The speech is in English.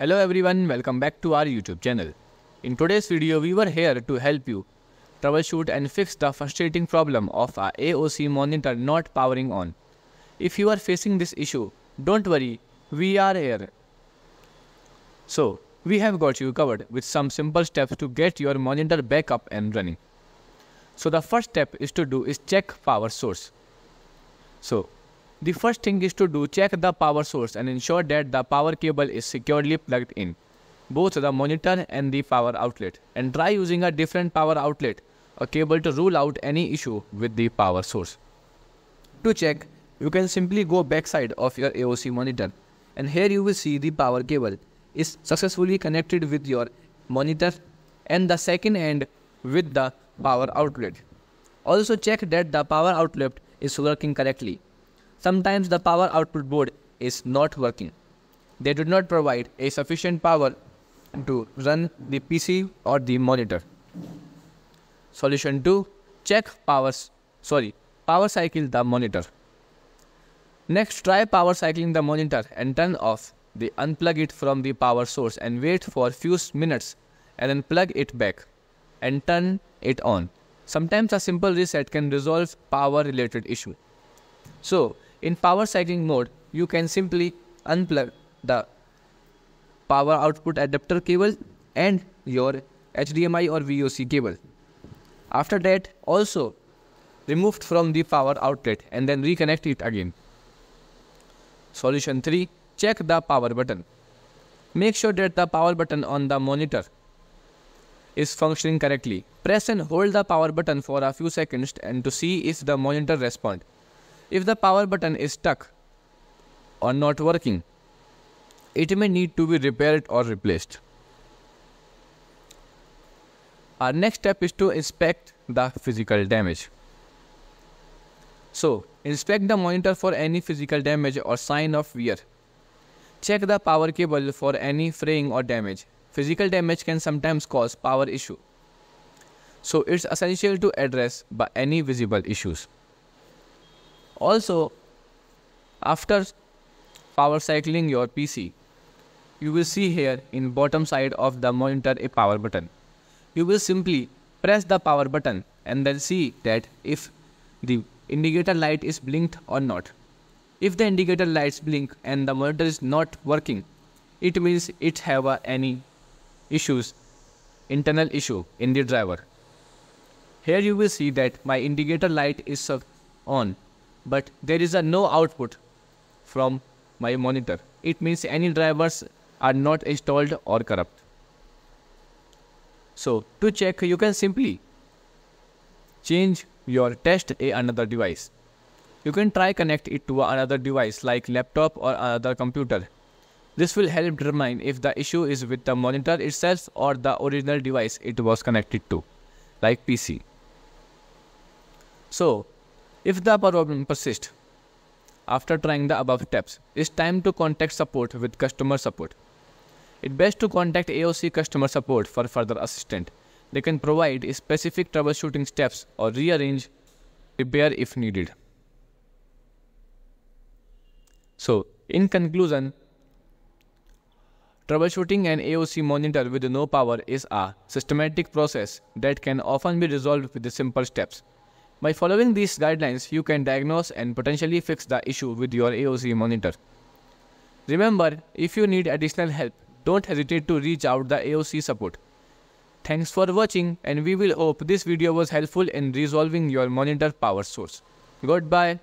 Hello everyone, welcome back to our YouTube channel. In today's video, we were here to help you troubleshoot and fix the frustrating problem of a AOC monitor not powering on. If you are facing this issue, don't worry, we are here. So, we have got you covered with some simple steps to get your monitor back up and running. So the first step is check power source. So, the first thing is to check the power source and ensure that the power cable is securely plugged in, both the monitor and the power outlet, and try using a different power outlet or cable to rule out any issue with the power source. To check, you can simply go backside of your AOC monitor, and here you will see the power cable is successfully connected with your monitor and the second end with the power outlet. Also check that the power outlet is working correctly. Sometimes the power output board is not working. They do not provide a sufficient power to run the PC or the monitor. Solution 2. Check power cycle the monitor. Next, try power cycling the monitor and unplug it from the power source and wait for few minutes and then plug it back and turn it on. Sometimes a simple reset can resolve power related issue. So, in power cycling mode, you can simply unplug the power output adapter cable and your HDMI or VOC cable. After that, also remove from the power outlet and then reconnect it again. Solution 3. Check the power button. Make sure that the power button on the monitor is functioning correctly. Press and hold the power button for a few seconds and to see if the monitor responds. If the power button is stuck or not working, it may need to be repaired or replaced. Our next step is to inspect the physical damage. So, inspect the monitor for any physical damage or sign of wear. Check the power cable for any fraying or damage. Physical damage can sometimes cause power issue. So, it's essential to address any visible issues. Also, after power cycling your PC, you will see here in bottom side of the monitor a power button. You will simply press the power button and then see that if the indicator light is blinked or not. If the indicator lights blink and the monitor is not working, it means it have any internal issue in the driver. Here you will see that my indicator light is on, but there is no output from my monitor. It means any drivers are not installed or corrupt. So, to check, you can simply change your another device. You can try connect it to another device like laptop or another computer. This will help determine if the issue is with the monitor itself or the original device it was connected to, like PC. So, if the problem persists after trying the above steps, it's time to contact support with customer support. It's best to contact AOC customer support for further assistance. They can provide specific troubleshooting steps or rearrange repair if needed. So, in conclusion, troubleshooting an AOC monitor with no power is a systematic process that can often be resolved with simple steps. By following these guidelines, you can diagnose and potentially fix the issue with your AOC monitor. Remember, if you need additional help, don't hesitate to reach out the AOC support. Thanks for watching, and we will hope this video was helpful in resolving your monitor power source. Goodbye.